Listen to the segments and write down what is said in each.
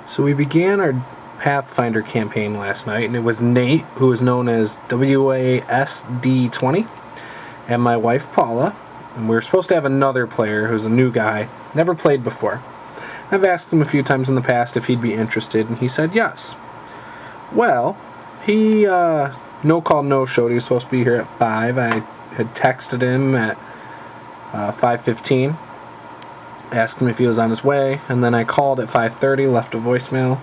So we began our Pathfinder campaign last night, and it was Nate, who is known as WASD20, and my wife Paula, and we were supposed to have another player who's a new guy, never played before. I've asked him a few times in the past if he'd be interested, and he said yes. Well, he no call, no showed. He was supposed to be here at 5. I had texted him at 5:15, asked him if he was on his way, and then I called at 5:30, left a voicemail.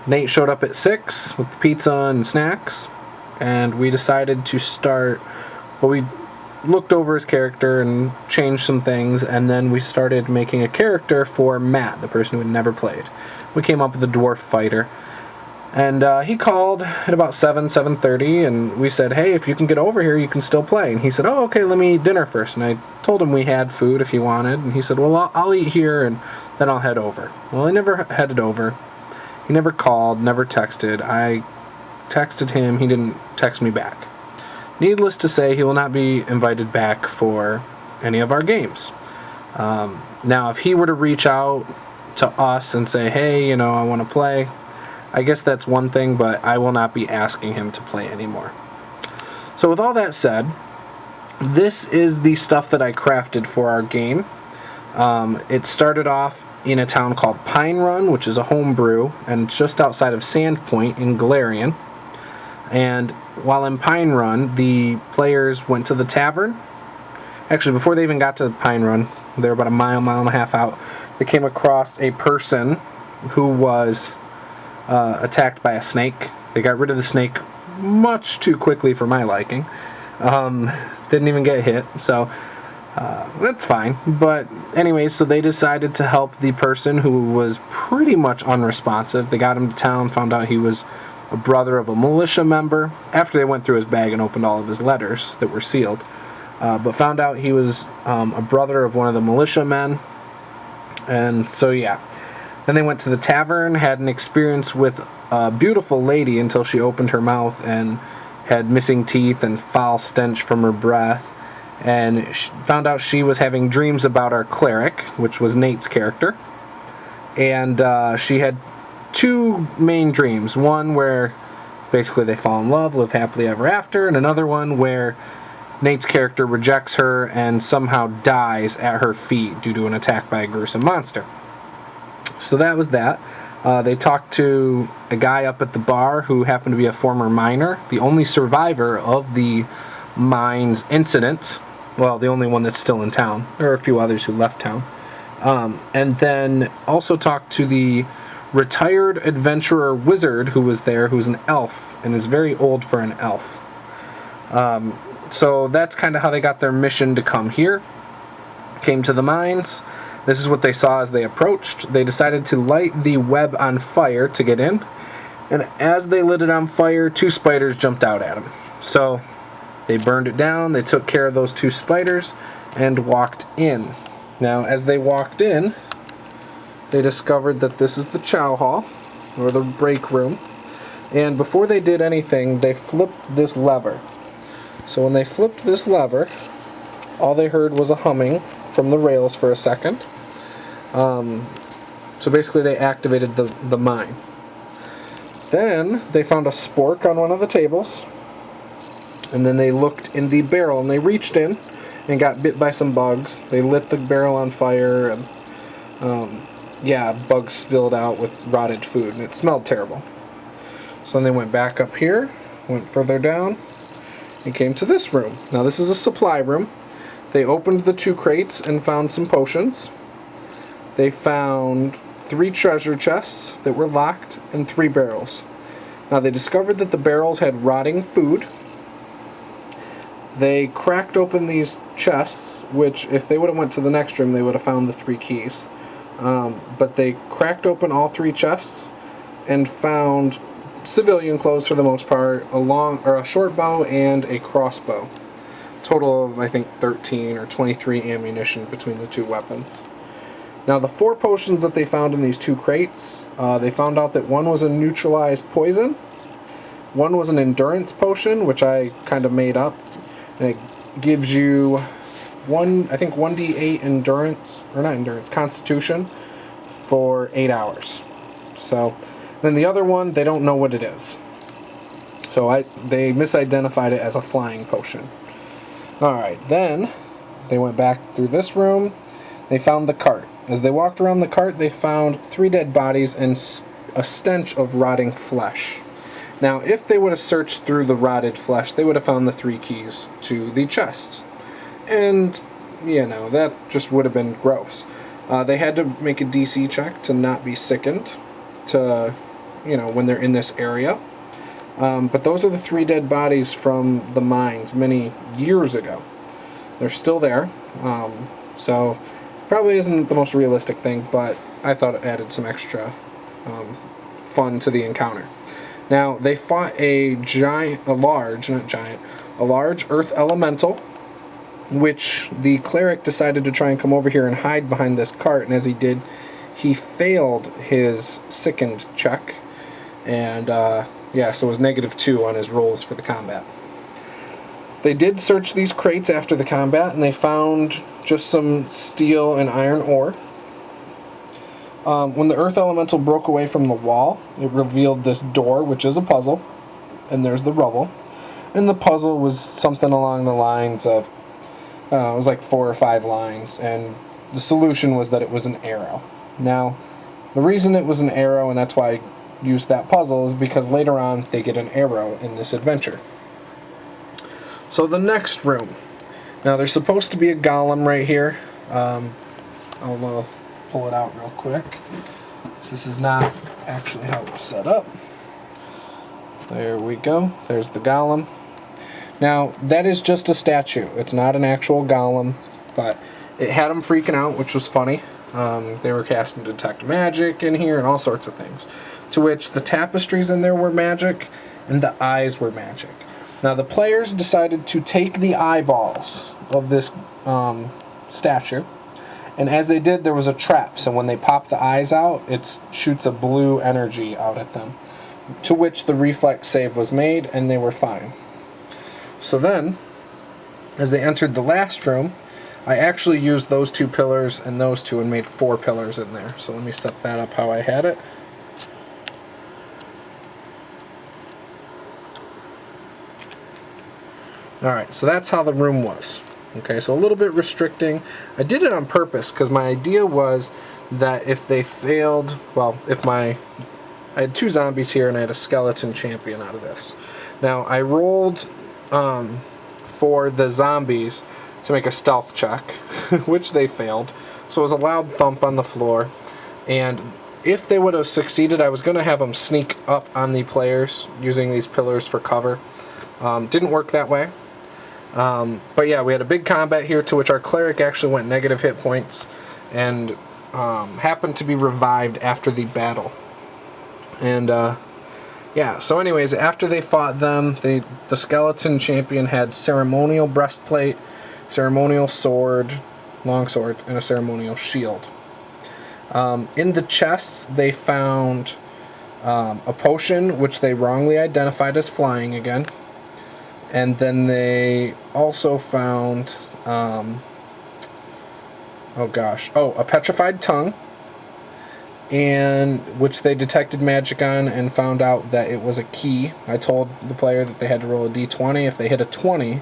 Nate showed up at 6 with the pizza and snacks, and we decided to start. Well, we looked over his character and changed some things, and then we started making a character for Matt, the person who had never played. We came up with a dwarf fighter, and he called at about 7:30, and we said, hey, if you can get over here, you can still play. And he said, oh, okay, let me eat dinner first. And I told him we had food if he wanted, and he said, well, I'll eat here, and then I'll head over. Well, he never headed over. He never called, never texted. I texted him. He didn't text me back. Needless to say, he will not be invited back for any of our games. Now, if he were to reach out to us and say, hey, I want to play, I guess that's one thing, but I will not be asking him to play anymore. So with all that said, this is the stuff that I crafted for our game. It started off in a town called Pine Run, which is a homebrew, and it's just outside of Sandpoint in Galarian. And while in Pine Run, the players went to the tavern. Actually, before they even got to Pine Run, they were about a mile and a half out, they came across a person who was attacked by a snake. They got rid of the snake much too quickly for my liking. Didn't even get hit, so that's fine. But anyways, so they decided to help the person who was pretty much unresponsive. They got him to town, found out he was a brother of a militia member, after they went through his bag and opened all of his letters that were sealed, but found out he was a brother of one of the militia men. And so yeah, then they went to the tavern, had an experience with a beautiful lady until she opened her mouth and had missing teeth and foul stench from her breath, and found out she was having dreams about our cleric, which was Nate's character. And she had two main dreams. One where basically they fall in love, live happily ever after, and another one where Nate's character rejects her and somehow dies at her feet due to an attack by a gruesome monster. So that was that. They talked to a guy up at the bar who happened to be a former miner, the only survivor of the mines incident. Well, the only one that's still in town. There are a few others who left town. And then also talked to the retired adventurer wizard who was there, who's an elf, and is very old for an elf. So that's kind of how they got their mission to come here. Came to the mines. This is what they saw as they approached. They decided to light the web on fire to get in, and as they lit it on fire, 2 spiders jumped out at them. So they burned it down, they took care of those 2 spiders, and walked in. Now, as they walked in, they discovered that this is the chow hall, or the break room, and before they did anything, they flipped this lever. So when they flipped this lever, all they heard was a humming from the rails for a second. So basically they activated the mine. Then they found a spork on one of the tables, and then they looked in the barrel, and they reached in and got bit by some bugs. They lit the barrel on fire, and bugs spilled out with rotted food, and it smelled terrible. So then they went back up here, went further down, and came to this room. Now this is a supply room. They opened the 2 crates and found some potions. They found 3 treasure chests that were locked and 3 barrels. Now they discovered that the barrels had rotting food. They cracked open these chests, which if they would have went to the next room, they would have found the 3 keys. But they cracked open all 3 chests and found civilian clothes for the most part, a short bow and a crossbow. Total of, I think, 13 or 23 ammunition between the 2 weapons. Now, the 4 potions that they found in these 2 crates, they found out that one was a neutralized poison, one was an endurance potion, which I kind of made up, and it gives you 1d8 endurance, or not endurance, constitution, for 8 hours. So then the other one, they don't know what it is. So they misidentified it as a flying potion. Alright, then they went back through this room. They found the cart. As they walked around the cart, they found 3 dead bodies and a stench of rotting flesh. Now, if they would have searched through the rotted flesh, they would have found the 3 keys to the chests. And, that just would have been gross. They had to make a DC check to not be sickened when they're in this area. But those are the 3 dead bodies from the mines many years ago. They're still there. So probably isn't the most realistic thing, but I thought it added some extra fun to the encounter. Now, they fought a large earth elemental, which the cleric decided to try and come over here and hide behind this cart, and as he did, he failed his sickened check, and so it was -2 on his rolls for the combat. They did search these crates after the combat, and they found just some steel and iron ore. When the earth elemental broke away from the wall, it revealed this door, which is a puzzle, and there's the rubble. And the puzzle was something along the lines of, it was like 4 or 5 lines, and the solution was that it was an arrow. Now, the reason it was an arrow, and that's why I used that puzzle, is because later on they get an arrow in this adventure. So the next room. Now, there's supposed to be a golem right here. I'll pull it out real quick. This is not actually how it was set up. There we go. There's the golem. Now, that is just a statue. It's not an actual golem, but it had them freaking out, which was funny. They were casting detect magic in here and all sorts of things. To which the tapestries in there were magic, and the eyes were magic. Now, the players decided to take the eyeballs of this statue, and as they did, there was a trap. So when they pop the eyes out, it shoots a blue energy out at them, to which the reflex save was made, and they were fine. So then, as they entered the last room, I actually used those 2 pillars and those 2 and made 4 pillars in there. So let me set that up how I had it. Alright, so that's how the room was. Okay, so a little bit restricting. I did it on purpose because my idea was that if they failed, I had 2 zombies here and I had a skeleton champion out of this. Now, I rolled for the zombies to make a stealth check, which they failed. So it was a loud thump on the floor. And if they would have succeeded, I was going to have them sneak up on the players using these pillars for cover. Didn't work that way. But yeah, we had a big combat here, to which our cleric actually went negative hit points and happened to be revived after the battle. And so anyways, after they fought them, the skeleton champion had ceremonial breastplate, ceremonial sword, longsword, and a ceremonial shield. In the chests, they found a potion, which they wrongly identified as flying again. And then they also found, a petrified tongue, and which they detected magic on and found out that it was a key. I told the player that they had to roll a d20. If they hit a 20,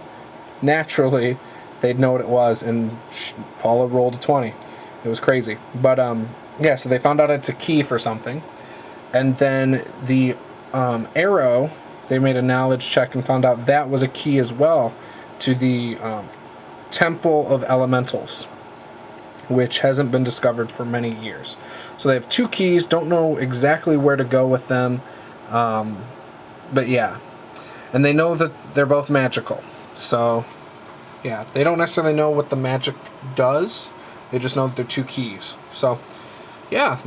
naturally, they'd know what it was, and Paula rolled a 20. It was crazy. But, so they found out it's a key for something. And then the arrow, they made a knowledge check and found out that was a key as well to the Temple of Elementals, which hasn't been discovered for many years. So they have 2 keys, don't know exactly where to go with them, but yeah. And they know that they're both magical. So, yeah, they don't necessarily know what the magic does, they just know that they're 2 keys. So, yeah,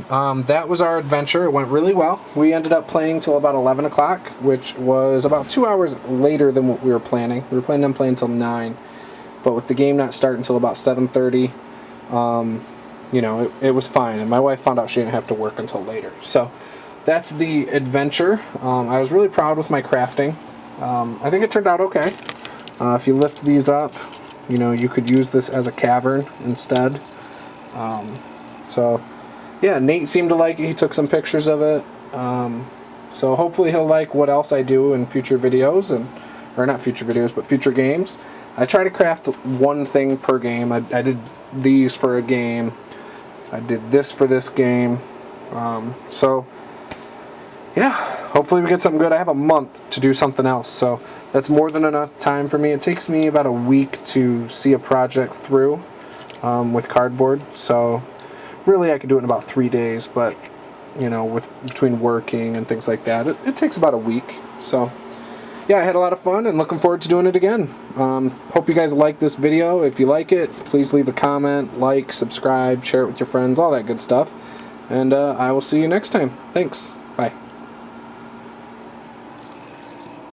that was our adventure. It went really well. We ended up playing till about 11 o'clock, which was about 2 hours later than what we were planning. We were planning on playing till 9, but with the game not starting until about 7:30, it was fine. And my wife found out she didn't have to work until later. So that's the adventure. I was really proud with my crafting. I think it turned out okay. If you lift these up, you could use this as a cavern instead. So yeah, Nate seemed to like it. He took some pictures of it. So hopefully he'll like what else I do in future videos, or not future videos, but future games. I try to craft one thing per game. I did these for a game. I did this for this game. So yeah, hopefully we get something good. I have a month to do something else, so that's more than enough time for me. It takes me about a week to see a project through with cardboard. So really, I could do it in about 3 days, but you know, with between working and things like that, it takes about a week. So yeah, I had a lot of fun and looking forward to doing it again. Hope you guys like this video. If you like it, please leave a comment, like, subscribe, share it with your friends, all that good stuff. And I will see you next time. Thanks. Bye.